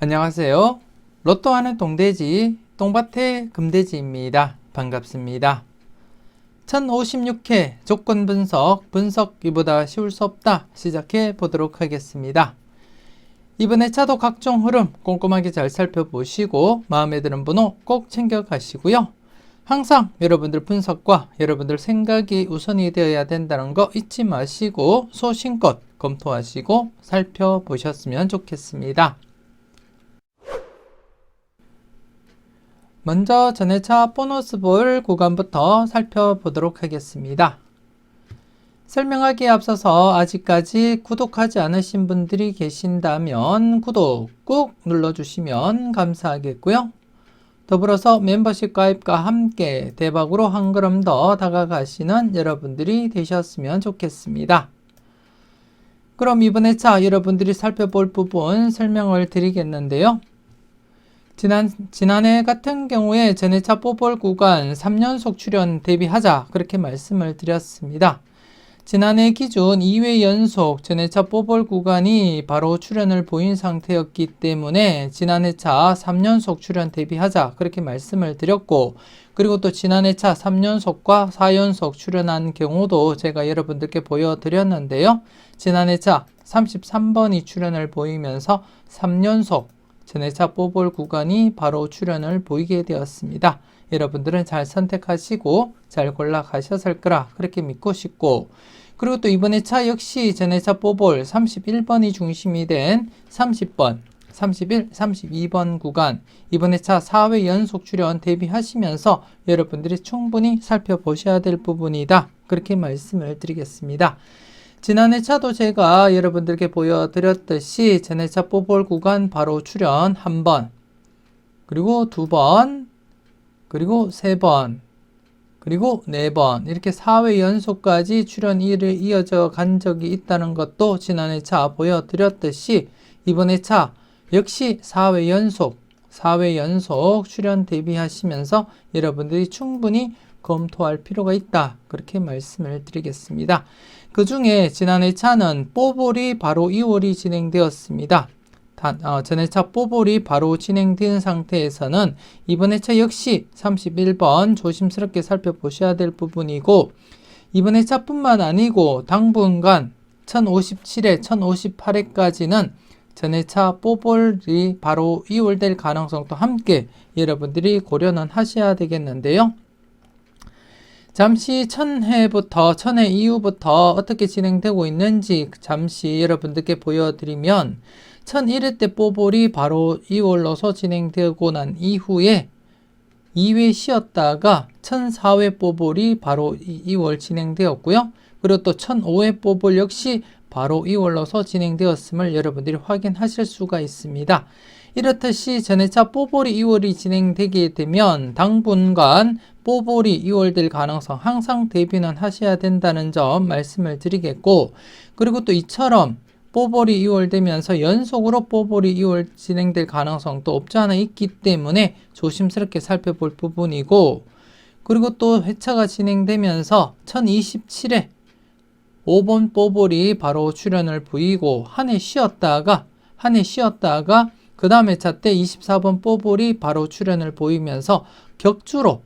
안녕하세요. 로또 하는 동돼지 똥밭의 금돼지입니다. 반갑습니다. 1056회 조건 분석이보다 쉬울 수 없다 시작해 보도록 하겠습니다. 이번에 차도 각종 흐름 꼼꼼하게 잘 살펴보시고 마음에 드는 번호 꼭 챙겨 가시고요. 항상 여러분들 분석과 여러분들 생각이 우선이 되어야 된다는 거 잊지 마시고 소신껏 검토하시고 살펴보셨으면 좋겠습니다. 먼저 전회차 보너스볼 구간부터 살펴보도록 하겠습니다. 설명하기에 앞서서 아직까지 구독하지 않으신 분들이 계신다면 구독 꾹 눌러주시면 감사하겠고요. 더불어서 멤버십 가입과 함께 대박으로 한 걸음 더 다가가시는 여러분들이 되셨으면 좋겠습니다. 그럼 이번 회차 여러분들이 살펴볼 부분 설명을 드리겠는데요. 지난해 같은 경우에 전회차 뽀볼 구간 3연속 출연 대비하자 그렇게 말씀을 드렸습니다. 지난해 기준 2회 연속 전회차 뽀볼 구간이 바로 출연을 보인 상태였기 때문에 지난해차 3연속 출연 대비하자 그렇게 말씀을 드렸고, 그리고 또 지난해차 3연속과 4연속 출연한 경우도 제가 여러분들께 보여드렸는데요. 지난해차 33번이 출연을 보이면서 3연속 전회차 뽀볼 구간이 바로 출연을 보이게 되었습니다. 여러분들은 잘 선택하시고 잘 골라 가셨을 거라 그렇게 믿고 싶고, 그리고 또 이번 회차 역시 전회차 뽀볼 31번이 중심이 된 30번, 31, 32번 구간 이번 회차 4회 연속 출연 대비하시면서 여러분들이 충분히 살펴보셔야 될 부분이다 그렇게 말씀을 드리겠습니다. 지난 회차도 제가 여러분들께 보여드렸듯이 전회차 뽀볼 구간 바로 출연 1번, 그리고 2번, 그리고 3번, 그리고 4번 이렇게 4회 연속까지 출연이 이어져 간 적이 있다는 것도 지난 회차 보여드렸듯이 이번 회차 역시 4회 연속 출연 대비하시면서 여러분들이 충분히 검토할 필요가 있다 그렇게 말씀을 드리겠습니다. 그 중에 지난 회차는 뽀볼이 바로 2월이 진행되었습니다. 전회차 뽀볼이 바로 진행된 상태에서는 이번 회차 역시 31번 조심스럽게 살펴보셔야 될 부분이고, 이번 회차뿐만 아니고 당분간 1057회, 1058회까지는 전회차 뽀볼이 바로 2월 될 가능성도 함께 여러분들이 고려는 하셔야 되겠는데요. 잠시 1000회 이후부터 어떻게 진행되고 있는지 잠시 여러분들께 보여드리면, 1001회 때 뽀볼이 바로 2월로서 진행되고 난 이후에 2회 쉬었다가 1004회 뽀볼이 바로 2월 진행되었고요. 그리고 또 1005회 뽀볼 역시 바로 2월로서 진행되었음을 여러분들이 확인하실 수가 있습니다. 이렇듯이 전회차 뽀볼이 2월이 진행되게 되면 당분간 뽀볼이 2월 될 가능성 항상 대비는 하셔야 된다는 점 말씀을 드리겠고, 그리고 또 이처럼 뽀볼이 2월 되면서 연속으로 뽀볼이 2월 진행될 가능성도 없지 않아 있기 때문에 조심스럽게 살펴볼 부분이고, 그리고 또 회차가 진행되면서 1027회 5번 뽀볼이 바로 출연을 보이고 한 해 쉬었다가 그 다음 회차 때 24번 뽀볼이 바로 출연을 보이면서 격주로서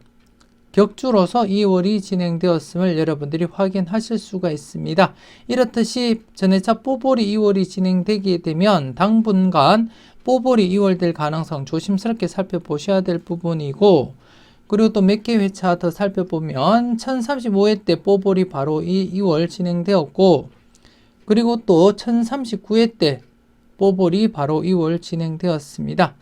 2월이 진행되었음을 여러분들이 확인하실 수가 있습니다. 이렇듯이 전회차 뽀볼이 2월이 진행되게 되면 당분간 뽀볼이 2월 될 가능성 조심스럽게 살펴보셔야 될 부분이고, 그리고 또 몇 개 회차 더 살펴보면 1035회 때 뽀볼이 바로 2월 진행되었고, 그리고 또 1039회 때 뽀볼이 바로 2월 진행되었습니다.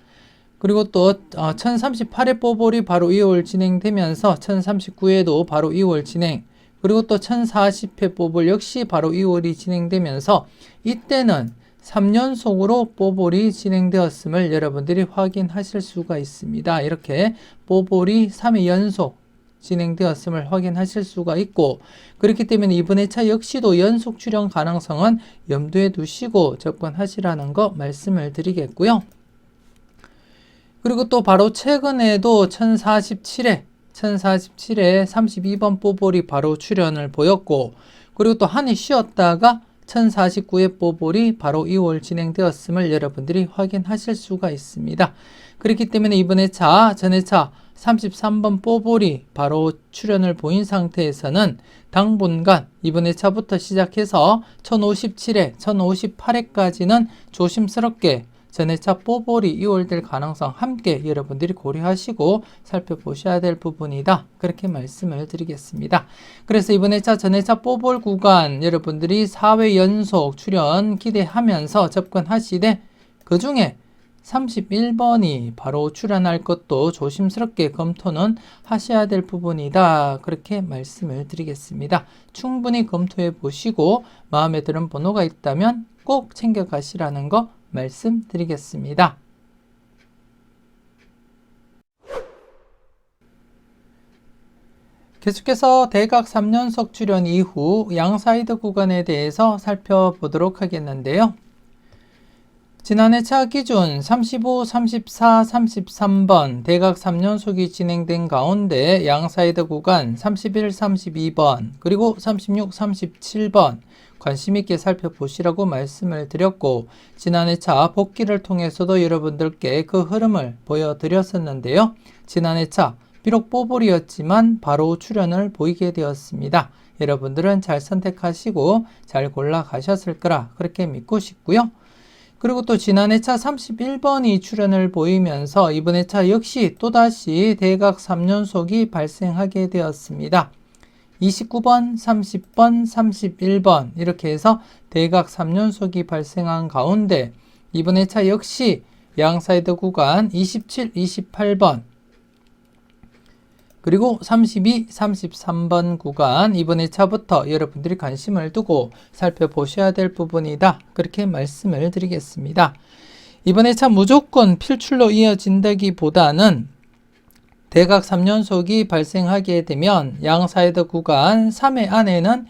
그리고 또 1038회 뽀볼이 바로 2월 진행되면서 1039회도 바로 2월 진행, 그리고 또 1040회 뽀볼 역시 바로 2월이 진행되면서 이때는 3연속으로 뽀볼이 진행되었음을 여러분들이 확인하실 수가 있습니다. 이렇게 뽀볼이 3회 연속 진행되었음을 확인하실 수가 있고, 그렇기 때문에 이번 회차 역시도 연속 출연 가능성은 염두에 두시고 접근하시라는 거 말씀을 드리겠고요. 그리고 또 바로 최근에도 1047회 32번 뽀볼이 바로 출연을 보였고, 그리고 또 한 해 쉬었다가 1049회 뽀볼이 바로 2월 진행되었음을 여러분들이 확인하실 수가 있습니다. 그렇기 때문에 이번 회차, 전 회차 33번 뽀볼이 바로 출현을 보인 상태에서는 당분간 이번 회차부터 시작해서 1057회, 1058회까지는 조심스럽게 전회차 뽀볼이 이월될 가능성 함께 여러분들이 고려하시고 살펴보셔야 될 부분이다. 그렇게 말씀을 드리겠습니다. 그래서 이번 회차 전회차 뽀볼 구간 여러분들이 4회 연속 출현 기대하면서 접근하시되 그 중에 31번이 바로 출현할 것도 조심스럽게 검토는 하셔야 될 부분이다. 그렇게 말씀을 드리겠습니다. 충분히 검토해 보시고 마음에 드는 번호가 있다면 꼭 챙겨가시라는 거 말씀드리겠습니다. 계속해서 대각 3연속 출현 이후 양사이드 구간에 대해서 살펴보도록 하겠는데요. 지난 회차 기준 35, 34, 33번 대각 3연속이 진행된 가운데 양사이드 구간 31, 32번 그리고 36, 37번 관심있게 살펴보시라고 말씀을 드렸고 지난 회차 복기를 통해서도 여러분들께 그 흐름을 보여드렸었는데요. 지난 회차 비록 뽀볼이었지만 바로 출현을 보이게 되었습니다. 여러분들은 잘 선택하시고 잘 골라가셨을 거라 그렇게 믿고 싶고요. 그리고 또 지난 회차 31번이 출현을 보이면서 이번 회차 역시 또다시 대각 3연속이 발생하게 되었습니다. 29번, 30번, 31번 이렇게 해서 대각 3연속이 발생한 가운데 이번 회차 역시 양사이드 구간 27, 28번 그리고 32, 33번 구간 이번 회차부터 여러분들이 관심을 두고 살펴보셔야 될 부분이다. 그렇게 말씀을 드리겠습니다. 이번 회차 무조건 필출로 이어진다기보다는 대각 3연속이 발생하게 되면 양사이드 구간 3회 안에는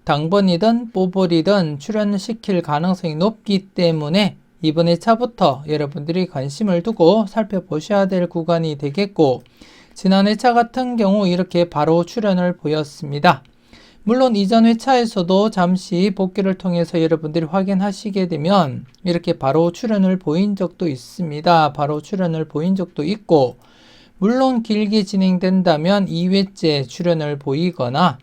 당번이든 뽀볼이든 출현시킬 가능성이 높기 때문에 이번 회차부터 여러분들이 관심을 두고 살펴보셔야 될 구간이 되겠고 지난 회차 같은 경우 이렇게 바로 출현을 보였습니다. 물론 이전 회차에서도 잠시 복귀를 통해서 여러분들이 확인하시게 되면 이렇게 바로 출현을 보인 적도 있습니다. 바로 출현을 보인 적도 있고 물론 길게 진행된다면 2회째 출현을 보이거나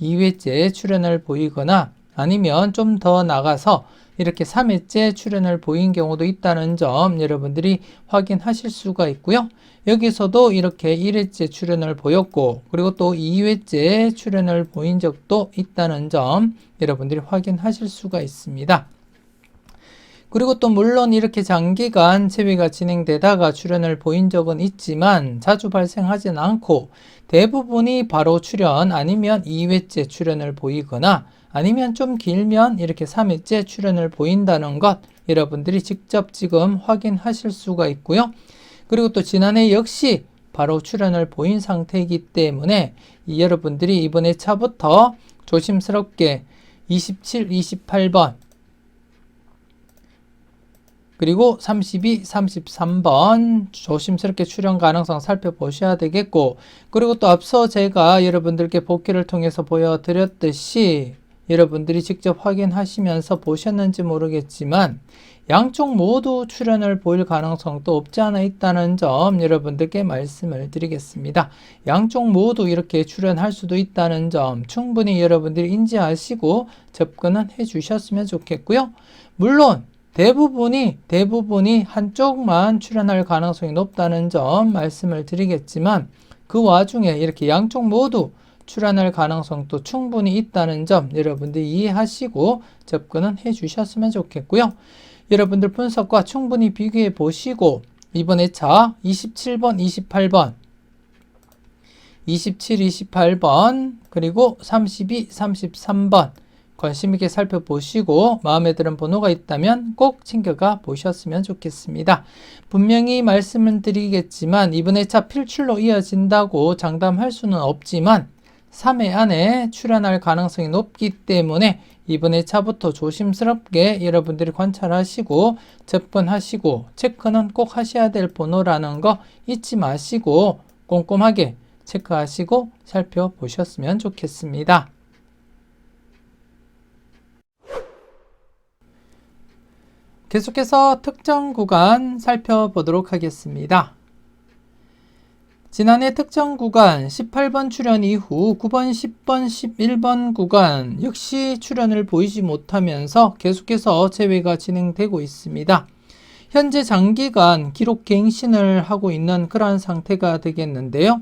2회째 출현을 보이거나 아니면 좀 더 나가서 이렇게 3회째 출현을 보인 경우도 있다는 점 여러분들이 확인하실 수가 있고요. 여기서도 이렇게 1회째 출현을 보였고 그리고 또 2회째 출현을 보인 적도 있다는 점 여러분들이 확인하실 수가 있습니다. 그리고 또 물론 이렇게 장기간 채비가 진행되다가 출현을 보인 적은 있지만 자주 발생하진 않고 대부분이 바로 출현 아니면 2회째 출현을 보이거나 아니면 좀 길면 이렇게 3회째 출현을 보인다는 것 여러분들이 직접 지금 확인하실 수가 있고요. 그리고 또 지난해 역시 바로 출현을 보인 상태이기 때문에 여러분들이 이번 회차부터 조심스럽게 27, 28번 그리고 32, 33번 조심스럽게 출현 가능성 살펴보셔야 되겠고 그리고 또 앞서 제가 여러분들께 복귀를 통해서 보여드렸듯이 여러분들이 직접 확인하시면서 보셨는지 모르겠지만 양쪽 모두 출현을 보일 가능성도 없지 않아 있다는 점 여러분들께 말씀을 드리겠습니다. 양쪽 모두 이렇게 출현할 수도 있다는 점 충분히 여러분들이 인지하시고 접근은 해 주셨으면 좋겠고요. 물론 대부분이 한쪽만 출현할 가능성이 높다는 점 말씀을 드리겠지만 그 와중에 이렇게 양쪽 모두 출현할 가능성도 충분히 있다는 점 여러분들이 이해하시고 접근은 해 주셨으면 좋겠고요. 여러분들 분석과 충분히 비교해 보시고 이번 회차 27번, 28번 27, 28번 그리고 32, 33번 관심있게 살펴보시고 마음에 드는 번호가 있다면 꼭 챙겨가 보셨으면 좋겠습니다. 분명히 말씀을 드리겠지만 이번 회차 필출로 이어진다고 장담할 수는 없지만 3회 안에 출현할 가능성이 높기 때문에 이번 회차부터 조심스럽게 여러분들이 관찰하시고 접근하시고 체크는 꼭 하셔야 될 번호라는 거 잊지 마시고 꼼꼼하게 체크하시고 살펴보셨으면 좋겠습니다. 계속해서 특정 구간 살펴보도록 하겠습니다. 지난해 특정 구간 18번 출현 이후 9번, 10번, 11번 구간 역시 출현을 보이지 못하면서 계속해서 재회가 진행되고 있습니다. 현재 장기간 기록 갱신을 하고 있는 그러한 상태가 되겠는데요.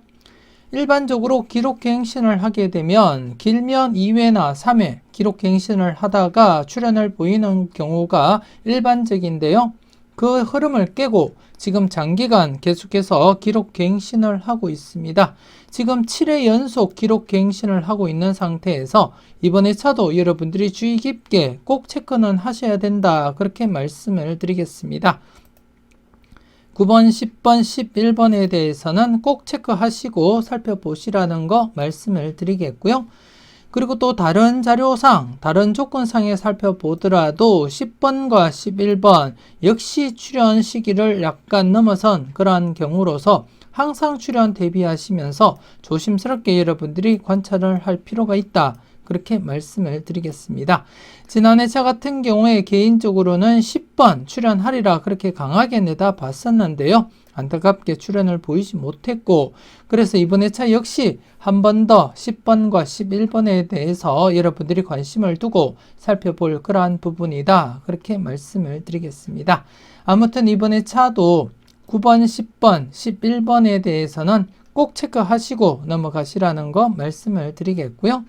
일반적으로 기록 갱신을 하게 되면 길면 2회나 3회 기록 갱신을 하다가 출현을 보이는 경우가 일반적인데요. 그 흐름을 깨고 지금 장기간 계속해서 기록 갱신을 하고 있습니다. 지금 7회 연속 기록 갱신을 하고 있는 상태에서 이번에 차도 여러분들이 주의 깊게 꼭 체크는 하셔야 된다. 그렇게 말씀을 드리겠습니다. 9번, 10번, 11번에 대해서는 꼭 체크하시고 살펴보시라는 거 말씀을 드리겠고요. 그리고 또 다른 자료상, 다른 조건상에 살펴보더라도 10번과 11번 역시 출현 시기를 약간 넘어선 그러한 경우로서 항상 출현 대비하시면서 조심스럽게 여러분들이 관찰을 할 필요가 있다. 그렇게 말씀을 드리겠습니다. 지난해 차 같은 경우에 개인적으로는 10번 출현하리라 그렇게 강하게 내다봤었는데요. 안타깝게 출현을 보이지 못했고 그래서 이번에 차 역시 한 번 더 10번과 11번에 대해서 여러분들이 관심을 두고 살펴볼 그러한 부분이다. 그렇게 말씀을 드리겠습니다. 아무튼 이번에 차도 9번, 10번, 11번에 대해서는 꼭 체크하시고 넘어가시라는 거 말씀을 드리겠고요.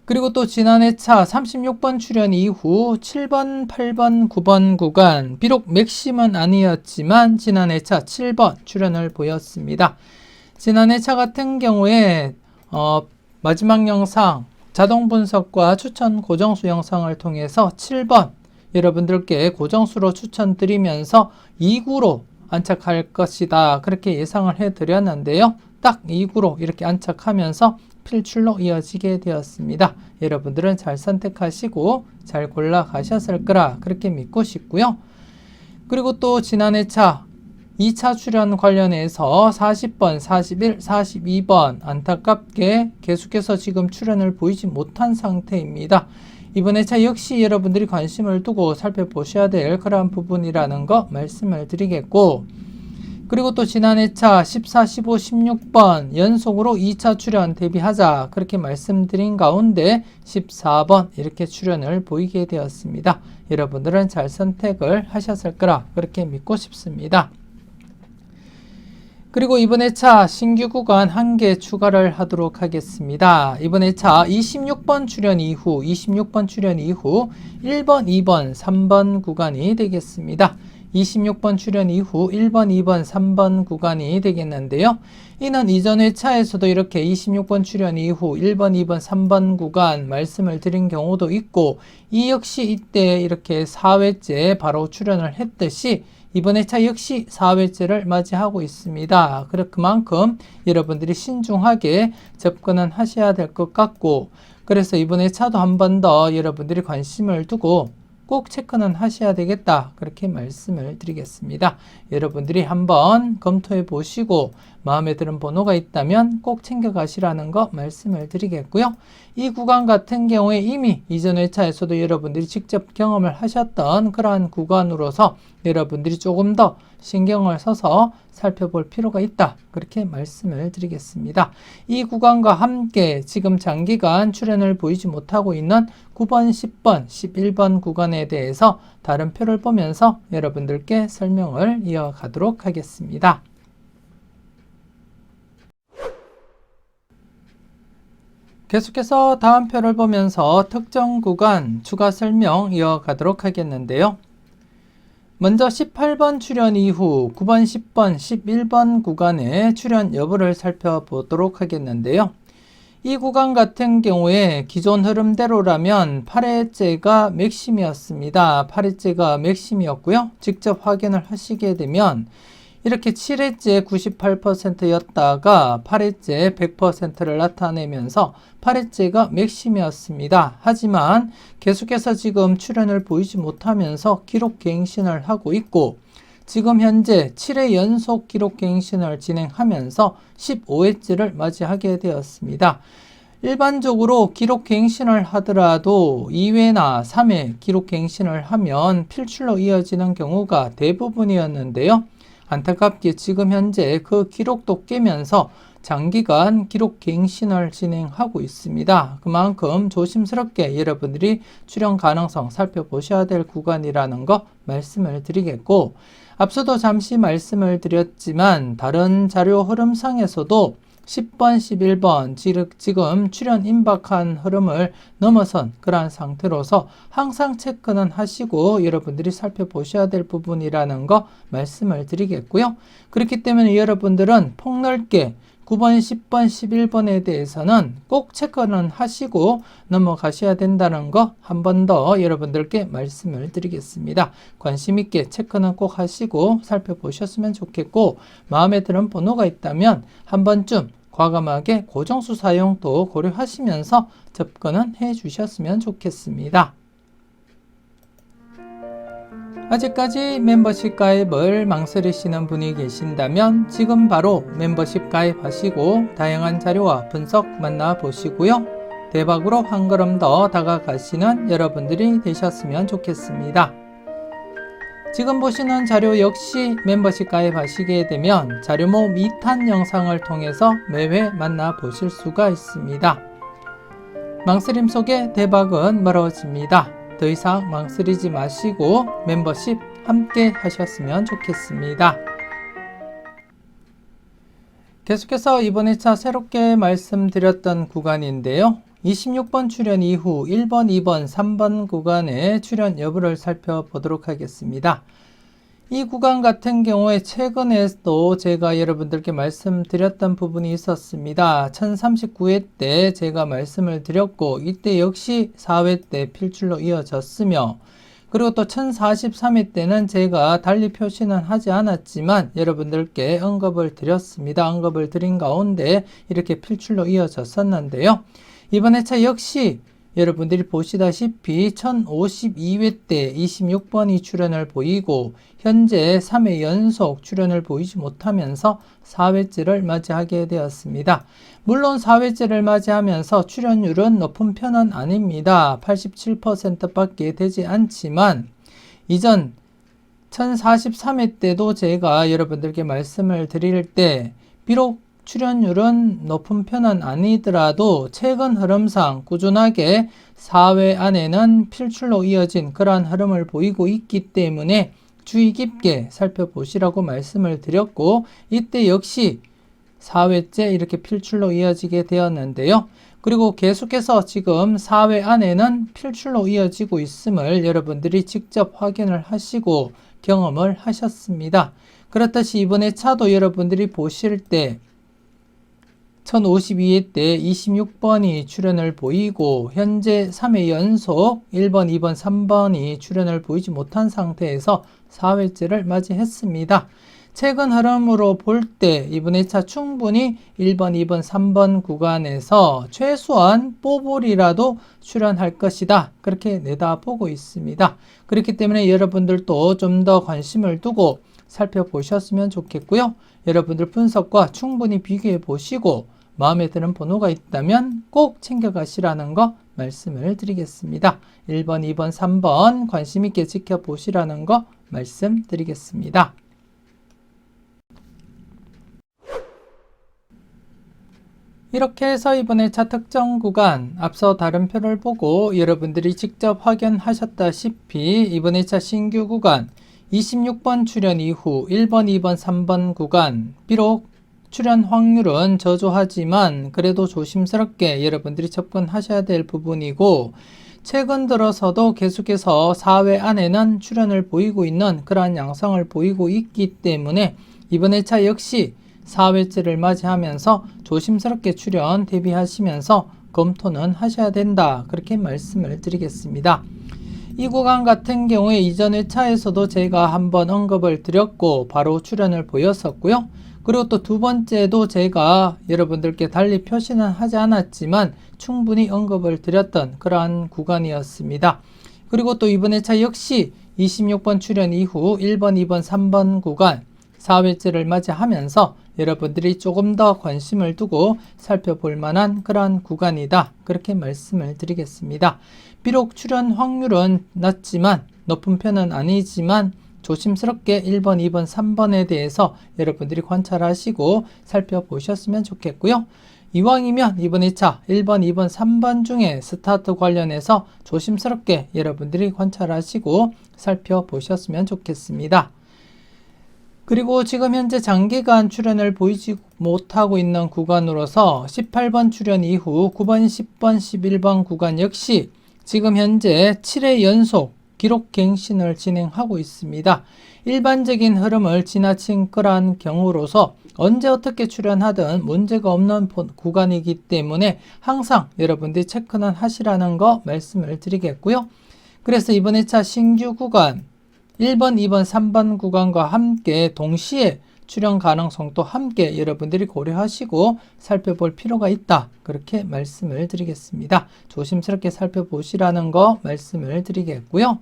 그리고 또 지난해 차 36번 출현 이후 7번, 8번, 9번 구간 비록 맥심은 아니었지만 지난해 차 7번 출현을 보였습니다. 지난해 차 같은 경우에 마지막 영상 자동 분석과 추천 고정수 영상을 통해서 7번 여러분들께 고정수로 추천드리면서 2구로 안착할 것이다. 그렇게 예상을 해드렸는데요. 딱 2구로 이렇게 안착하면서 필출로 이어지게 되었습니다. 여러분들은 잘 선택하시고 잘 골라가셨을 거라 그렇게 믿고 싶고요. 그리고 또 지난해 차 2차 출현 관련해서 40번, 41, 42번 안타깝게 계속해서 지금 출현을 보이지 못한 상태입니다. 이번에 차 역시 여러분들이 관심을 두고 살펴보셔야 될 그러한 부분이라는 거 말씀을 드리겠고 그리고 또 지난해 차 14, 15, 16번 연속으로 2차 출현 대비하자 그렇게 말씀드린 가운데 14번 이렇게 출현을 보이게 되었습니다. 여러분들은 잘 선택을 하셨을 거라 그렇게 믿고 싶습니다. 그리고 이번에 차 신규 구간 1개 추가를 하도록 하겠습니다. 이번에 차 26번 출현 이후 1번, 2번, 3번 구간이 되겠습니다. 26번 출현 이후 1번, 2번, 3번 구간이 되겠는데요. 이는 이전의 차에서도 이렇게 26번 출현 이후 1번, 2번, 3번 구간 말씀을 드린 경우도 있고 이 역시 이때 이렇게 4회째 바로 출현을 했듯이 이번에 차 역시 4회째를 맞이하고 있습니다. 그만큼 여러분들이 신중하게 접근은 하셔야 될 것 같고 그래서 이번에 차도 한 번 더 여러분들이 관심을 두고 꼭 체크는 하셔야 되겠다. 그렇게 말씀을 드리겠습니다. 여러분들이 한번 검토해 보시고 마음에 드는 번호가 있다면 꼭 챙겨가시라는 거 말씀을 드리겠고요. 이 구간 같은 경우에 이미 이전 회차에서도 여러분들이 직접 경험을 하셨던 그러한 구간으로서 여러분들이 조금 더 신경을 써서 살펴볼 필요가 있다. 그렇게 말씀을 드리겠습니다. 이 구간과 함께 지금 장기간 출현을 보이지 못하고 있는 9번, 10번, 11번 구간에 대해서 다른 표를 보면서 여러분들께 설명을 이어가도록 하겠습니다. 계속해서 다음 표를 보면서 특정 구간 추가 설명 이어가도록 하겠는데요. 먼저 18번 출현 이후 9번, 10번, 11번 구간의 출현 여부를 살펴보도록 하겠는데요. 이 구간 같은 경우에 기존 흐름대로라면 8회째가 맥심이었습니다. 8회째가 맥심이었고요. 직접 확인을 하시게 되면 이렇게 7회째 98%였다가 8회째 100%를 나타내면서 8회째가 맥심이었습니다. 하지만 계속해서 지금 출현을 보이지 못하면서 기록 갱신을 하고 있고 지금 현재 7회 연속 기록 갱신을 진행하면서 15회째를 맞이하게 되었습니다. 일반적으로 기록갱신을 하더라도 2회나 3회 기록갱신을 하면 필출로 이어지는 경우가 대부분이었는데요. 안타깝게 지금 현재 그 기록도 깨면서 장기간 기록갱신을 진행하고 있습니다. 그만큼 조심스럽게 여러분들이 출연 가능성 살펴보셔야 될 구간이라는 거 말씀을 드리겠고, 앞서도 잠시 말씀을 드렸지만 다른 자료 흐름상에서도 10번, 11번 지금 출현 임박한 흐름을 넘어선 그러한 상태로서 항상 체크는 하시고 여러분들이 살펴보셔야 될 부분이라는 거 말씀을 드리겠고요. 그렇기 때문에 여러분들은 폭넓게 9번, 10번, 11번에 대해서는 꼭 체크는 하시고 넘어가셔야 된다는 거 한 번 더 여러분들께 말씀을 드리겠습니다. 관심 있게 체크는 꼭 하시고 살펴보셨으면 좋겠고, 마음에 드는 번호가 있다면 한 번쯤 과감하게 고정수 사용도 고려하시면서 접근은 해 주셨으면 좋겠습니다. 아직까지 멤버십 가입을 망설이시는 분이 계신다면 지금 바로 멤버십 가입하시고 다양한 자료와 분석 만나보시고요. 대박으로 한 걸음 더 다가가시는 여러분들이 되셨으면 좋겠습니다. 지금 보시는 자료 역시 멤버십 가입하시게 되면 자료 모음 2탄 영상을 통해서 매회 만나보실 수가 있습니다. 망설임 속에 대박은 멀어집니다. 더 이상 망설이지 마시고 멤버십 함께 하셨으면 좋겠습니다. 계속해서 이번 회차 새롭게 말씀드렸던 구간인데요. 26번 출현 이후 1번, 2번, 3번 구간의 출현 여부를 살펴보도록 하겠습니다. 이 구간 같은 경우에 최근에도 제가 여러분들께 말씀드렸던 부분이 있었습니다. 1039회 때 제가 말씀을 드렸고 이때 역시 4회 때 필출로 이어졌으며, 그리고 또 1043회 때는 제가 달리 표시는 하지 않았지만 여러분들께 언급을 드렸습니다. 언급을 드린 가운데 이렇게 필출로 이어졌었는데요. 이번 회차 역시 여러분들이 보시다시피 1052회 때 26번이 출현을 보이고 현재 3회 연속 출현을 보이지 못하면서 4회째를 맞이하게 되었습니다. 물론 4회째를 맞이하면서 출현율은 높은 편은 아닙니다. 87%밖에 되지 않지만 이전 1043회 때도 제가 여러분들께 말씀을 드릴 때 비록 출현율은 높은 편은 아니더라도 최근 흐름상 꾸준하게 4회 안에는 필출로 이어진 그러한 흐름을 보이고 있기 때문에 주의 깊게 살펴보시라고 말씀을 드렸고 이때 역시 4회째 이렇게 필출로 이어지게 되었는데요. 그리고 계속해서 지금 4회 안에는 필출로 이어지고 있음을 여러분들이 직접 확인을 하시고 경험을 하셨습니다. 그렇듯이 이번 회차도 여러분들이 보실 때 1052회 때 26번이 출현을 보이고 현재 3회 연속 1번, 2번, 3번이 출현을 보이지 못한 상태에서 4회째를 맞이했습니다. 최근 흐름으로 볼 때 이번 회차 충분히 1번, 2번, 3번 구간에서 최소한 뽀볼이라도 출현할 것이다. 그렇게 내다보고 있습니다. 그렇기 때문에 여러분들도 좀 더 관심을 두고 살펴보셨으면 좋겠고요. 여러분들 분석과 충분히 비교해 보시고 마음에 드는 번호가 있다면 꼭 챙겨가시라는 거 말씀을 드리겠습니다. 1번, 2번, 3번 관심 있게 지켜보시라는 거 말씀드리겠습니다. 이렇게 해서 이번 회차 특정 구간 앞서 다른 표를 보고 여러분들이 직접 확인하셨다시피 이번 회차 신규 구간 26번 출현 이후 1번, 2번, 3번 구간 비록 출현 확률은 저조하지만 그래도 조심스럽게 여러분들이 접근하셔야 될 부분이고 최근 들어서도 계속해서 4회 안에는 출현을 보이고 있는 그러한 양상을 보이고 있기 때문에 이번 회차 역시 4회째를 맞이하면서 조심스럽게 출현 대비하시면서 검토는 하셔야 된다. 그렇게 말씀을 드리겠습니다. 이 구간 같은 경우에 이전 회차에서도 제가 한번 언급을 드렸고 바로 출현을 보였었고요. 그리고 또 두 번째도 제가 여러분들께 달리 표시는 하지 않았지만 충분히 언급을 드렸던 그러한 구간이었습니다. 그리고 또 이번 회차 역시 26번 출현 이후 1번, 2번, 3번 구간 4회째를 맞이하면서 여러분들이 조금 더 관심을 두고 살펴볼 만한 그러한 구간이다. 그렇게 말씀을 드리겠습니다. 비록 출연 확률은 낮지만 높은 편은 아니지만 조심스럽게 1번, 2번, 3번에 대해서 여러분들이 관찰하시고 살펴보셨으면 좋겠고요. 이왕이면 이번 2차 1번, 2번, 3번 중에 스타트 관련해서 조심스럽게 여러분들이 관찰하시고 살펴보셨으면 좋겠습니다. 그리고 지금 현재 장기간 출현을 보이지 못하고 있는 구간으로서 18번 출현 이후 9번, 10번, 11번 구간 역시 지금 현재 7회 연속 기록 갱신을 진행하고 있습니다. 일반적인 흐름을 지나친 그러한 경우로서 언제 어떻게 출현하든 문제가 없는 구간이기 때문에 항상 여러분들이 체크는 하시라는 거 말씀을 드리겠고요. 그래서 이번 2차 신규 구간 1번, 2번, 3번 구간과 함께 동시에 출현 가능성도 함께 여러분들이 고려하시고 살펴볼 필요가 있다. 그렇게 말씀을 드리겠습니다. 조심스럽게 살펴보시라는 거 말씀을 드리겠고요.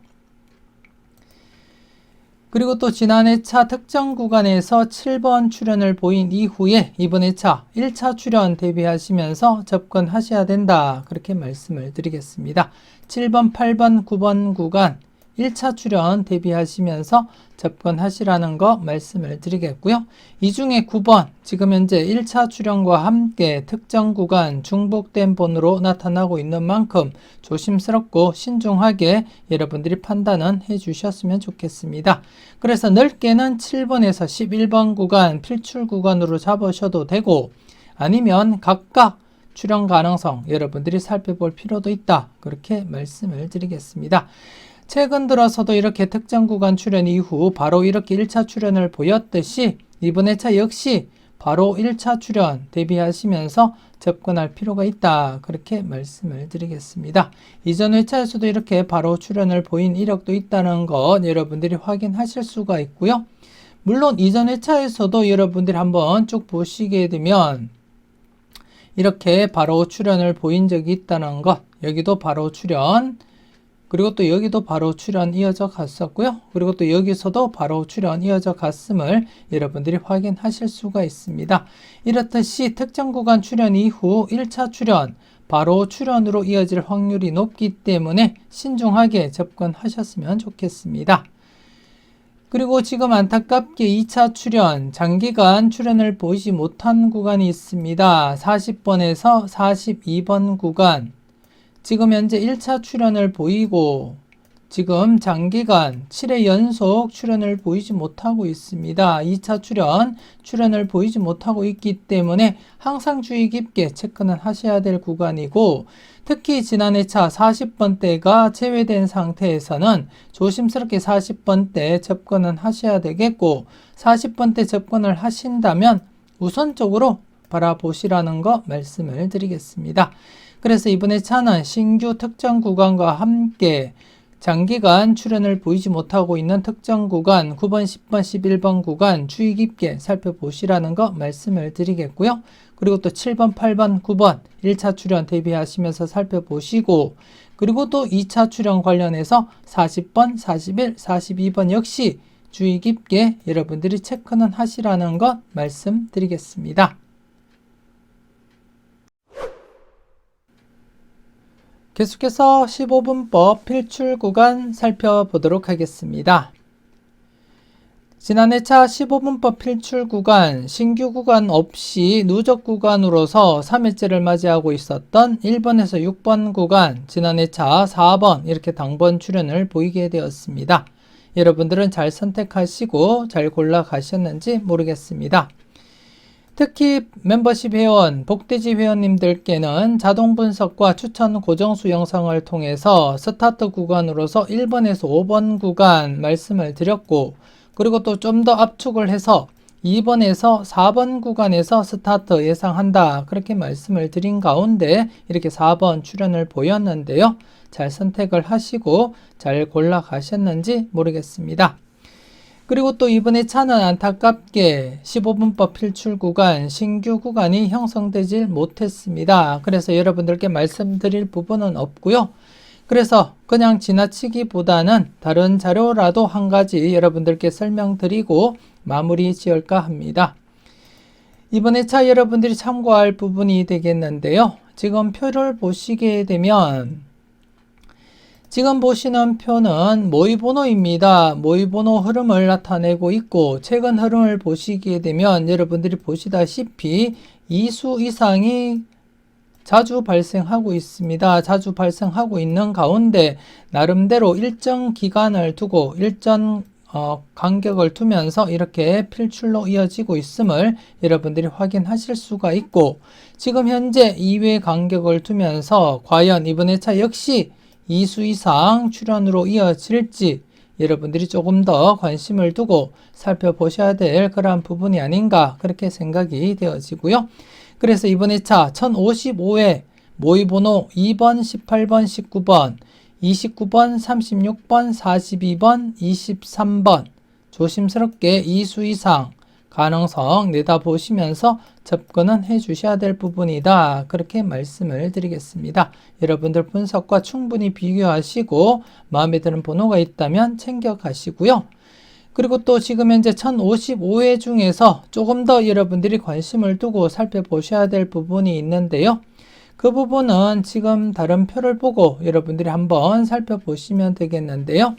그리고 또 지난 회차 특정 구간에서 7번 출현을 보인 이후에 이번 회차 1차 출현 대비하시면서 접근하셔야 된다. 그렇게 말씀을 드리겠습니다. 7번, 8번, 9번 구간 1차 출현 대비하시면서 접근하시라는 거 말씀을 드리겠고요. 이 중에 9번 지금 현재 1차 출현과 함께 특정 구간 중복된 번호로 나타나고 있는 만큼 조심스럽고 신중하게 여러분들이 판단은 해 주셨으면 좋겠습니다. 그래서 넓게는 7번에서 11번 구간 필출 구간으로 잡으셔도 되고 아니면 각각 출현 가능성 여러분들이 살펴볼 필요도 있다. 그렇게 말씀을 드리겠습니다. 최근 들어서도 이렇게 특정 구간 출현 이후 바로 이렇게 1차 출현을 보였듯이 이번 회차 역시 바로 1차 출현 대비하시면서 접근할 필요가 있다. 그렇게 말씀을 드리겠습니다. 이전 회차에서도 이렇게 바로 출현을 보인 이력도 있다는 것 여러분들이 확인하실 수가 있고요. 물론 이전 회차에서도 여러분들이 한번 쭉 보시게 되면 이렇게 바로 출현을 보인 적이 있다는 것 여기도 바로 출현 그리고 또 여기도 바로 출현 이어져 갔었고요. 그리고 또 여기서도 바로 출현 이어져 갔음을 여러분들이 확인하실 수가 있습니다. 이렇듯이 특정 구간 출현 이후 1차 출현, 바로 출현으로 이어질 확률이 높기 때문에 신중하게 접근하셨으면 좋겠습니다. 그리고 지금 안타깝게 2차 출현, 장기간 출현을 보이지 못한 구간이 있습니다. 40번에서 42번 구간. 지금 현재 1차 출현을 보이고 지금 장기간 7회 연속 출현을 보이지 못하고 있습니다. 2차 출현을 보이지 못하고 있기 때문에 항상 주의 깊게 체크는 하셔야 될 구간이고 특히 지난 회차 40번대가 제외된 상태에서는 조심스럽게 40번대 접근은 하셔야 되겠고 40번대 접근을 하신다면 우선적으로 바라보시라는 거 말씀을 드리겠습니다. 그래서 이번 회차는 신규 특정 구간과 함께 장기간 출현을 보이지 못하고 있는 특정 구간 9번, 10번, 11번 구간 주의 깊게 살펴보시라는 거 말씀을 드리겠고요. 그리고 또 7번, 8번, 9번 1차 출현 대비하시면서 살펴보시고 그리고 또 2차 출현 관련해서 40번, 41, 42번 역시 주의 깊게 여러분들이 체크는 하시라는 것 말씀드리겠습니다. 계속해서 15분법 필출 구간 살펴보도록 하겠습니다. 지난 회차 15분법 필출 구간, 신규 구간 없이 누적 구간으로서 3회째를 맞이하고 있었던 1번에서 6번 구간, 지난 회차 4번 이렇게 당번 출현을 보이게 되었습니다. 여러분들은 잘 선택하시고 잘 골라가셨는지 모르겠습니다. 특히 멤버십 회원, 복돼지 회원님들께는 자동 분석과 추천 고정수 영상을 통해서 스타트 구간으로서 1번에서 5번 구간 말씀을 드렸고 그리고 또 좀 더 압축을 해서 2번에서 4번 구간에서 스타트 예상한다 그렇게 말씀을 드린 가운데 이렇게 4번 출현을 보였는데요. 잘 선택을 하시고 잘 골라가셨는지 모르겠습니다. 그리고 또 이번에 차는 안타깝게 15분법 필출 구간, 신규 구간이 형성되질 못했습니다. 그래서 여러분들께 말씀드릴 부분은 없고요. 그래서 그냥 지나치기보다는 다른 자료라도 한 가지 여러분들께 설명드리고 마무리 지을까 합니다. 이번 회차 여러분들이 참고할 부분이 되겠는데요. 지금 표를 보시게 되면 지금 보시는 표는 모의번호입니다. 모의번호 흐름을 나타내고 있고 최근 흐름을 보시게 되면 여러분들이 보시다시피 2수 이상이 자주 발생하고 있습니다. 자주 발생하고 있는 가운데 나름대로 일정 기간을 두고 일정 간격을 두면서 이렇게 필출로 이어지고 있음을 여러분들이 확인하실 수가 있고 지금 현재 2회 간격을 두면서 과연 이번 회차 역시 2수 이상 출현으로 이어질지 여러분들이 조금 더 관심을 두고 살펴보셔야 될 그러한 부분이 아닌가 그렇게 생각이 되어지고요. 그래서 이번 회차 1055회 모의번호 2번, 18번, 19번, 29번, 36번, 42번, 23번 조심스럽게 2수 이상 가능성 내다보시면서 접근은 해 주셔야 될 부분이다. 그렇게 말씀을 드리겠습니다. 여러분들 분석과 충분히 비교하시고 마음에 드는 번호가 있다면 챙겨 가시고요. 그리고 또 지금 현재 1055회 중에서 조금 더 여러분들이 관심을 두고 살펴보셔야 될 부분이 있는데요. 그 부분은 지금 다른 표를 보고 여러분들이 한번 살펴보시면 되겠는데요.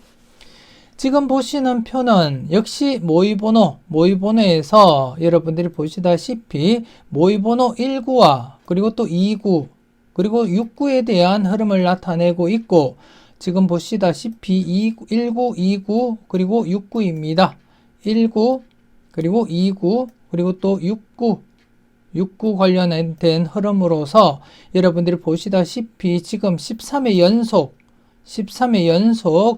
지금 보시는 표는 역시 모의번호에서 여러분들이 보시다시피 모의번호 19와 그리고 또 29 그리고 69에 대한 흐름을 나타내고 있고 지금 보시다시피 19, 29 그리고 69입니다. 19 그리고 29 그리고 또 69 관련된 흐름으로서 여러분들이 보시다시피 지금 13회 연속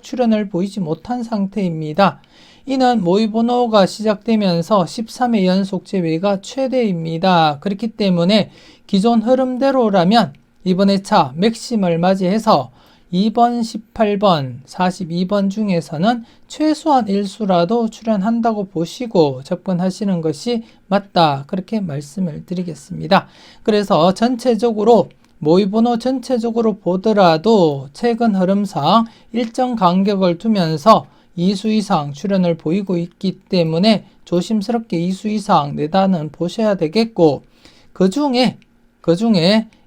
출현을 보이지 못한 상태입니다. 이는 모의번호가 시작되면서 13회 연속 제외가 최대입니다. 그렇기 때문에 기존 흐름대로라면 이번 회차 맥심을 맞이해서 2번, 18번, 42번 중에서는 최소한 1수라도 출현한다고 보시고 접근하시는 것이 맞다. 그렇게 말씀을 드리겠습니다. 그래서 전체적으로 모의번호 전체적으로 보더라도 최근 흐름상 일정 간격을 두면서 2수 이상 출현을 보이고 있기 때문에 조심스럽게 2수 이상 내다는 보셔야 되겠고 그 중에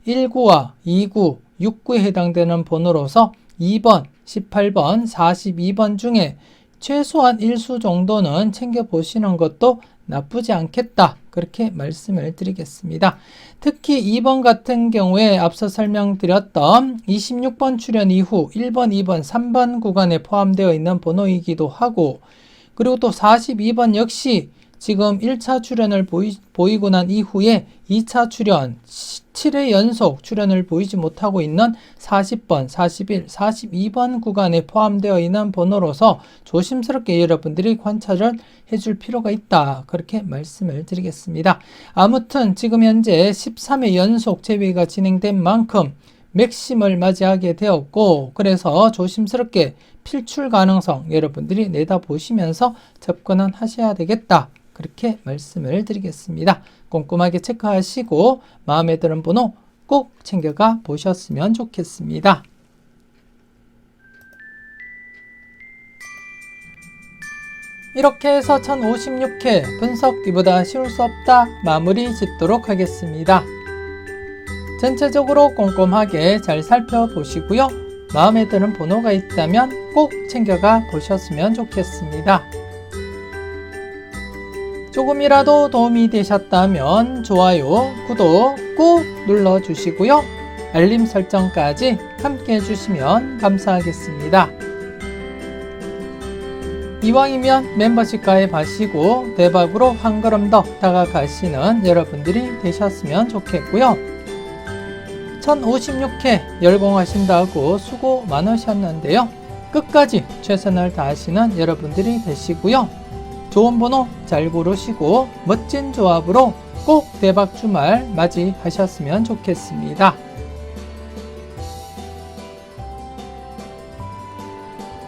19와 29, 69에 해당되는 번호로서 2번, 18번, 42번 중에 최소한 1수 정도는 챙겨보시는 것도 나쁘지 않겠다. 그렇게 말씀을 드리겠습니다. 특히 2번 같은 경우에 앞서 설명드렸던 26번 출현 이후 1번, 2번, 3번 구간에 포함되어 있는 번호이기도 하고 그리고 또 42번 역시 지금 1차 출현을 보이고 난 이후에 2차 출현 7회 연속 출현을 보이지 못하고 있는 40번, 41, 42번 구간에 포함되어 있는 번호로서 조심스럽게 여러분들이 관찰을 해줄 필요가 있다. 그렇게 말씀을 드리겠습니다. 아무튼 지금 현재 13회 연속 재회가 진행된 만큼 맥심을 맞이하게 되었고 그래서 조심스럽게 필출 가능성 여러분들이 내다보시면서 접근은 하셔야 되겠다. 그렇게 말씀을 드리겠습니다. 꼼꼼하게 체크하시고 마음에 드는 번호 꼭 챙겨가 보셨으면 좋겠습니다. 이렇게 해서 1056회 분석 이보다 쉬울 수 없다 마무리 짓도록 하겠습니다. 전체적으로 꼼꼼하게 잘 살펴보시고요. 마음에 드는 번호가 있다면 꼭 챙겨가 보셨으면 좋겠습니다. 조금이라도 도움이 되셨다면 좋아요, 구독 꾹 눌러주시고요. 알림 설정까지 함께 해주시면 감사하겠습니다. 이왕이면 멤버십 가입하시고 대박으로 한 걸음 더 다가가시는 여러분들이 되셨으면 좋겠고요. 1056회 열공하신다고 수고 많으셨는데요. 끝까지 최선을 다하시는 여러분들이 되시고요. 좋은 번호 잘 고르시고 멋진 조합으로 꼭 대박 주말 맞이하셨으면 좋겠습니다.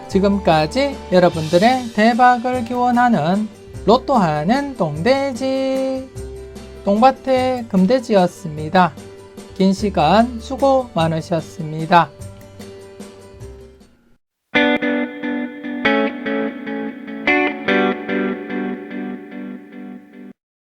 지금까지 여러분들의 대박을 기원하는 로또하는 똥돼지 똥밭의 금돼지였습니다. 긴 시간 수고 많으셨습니다.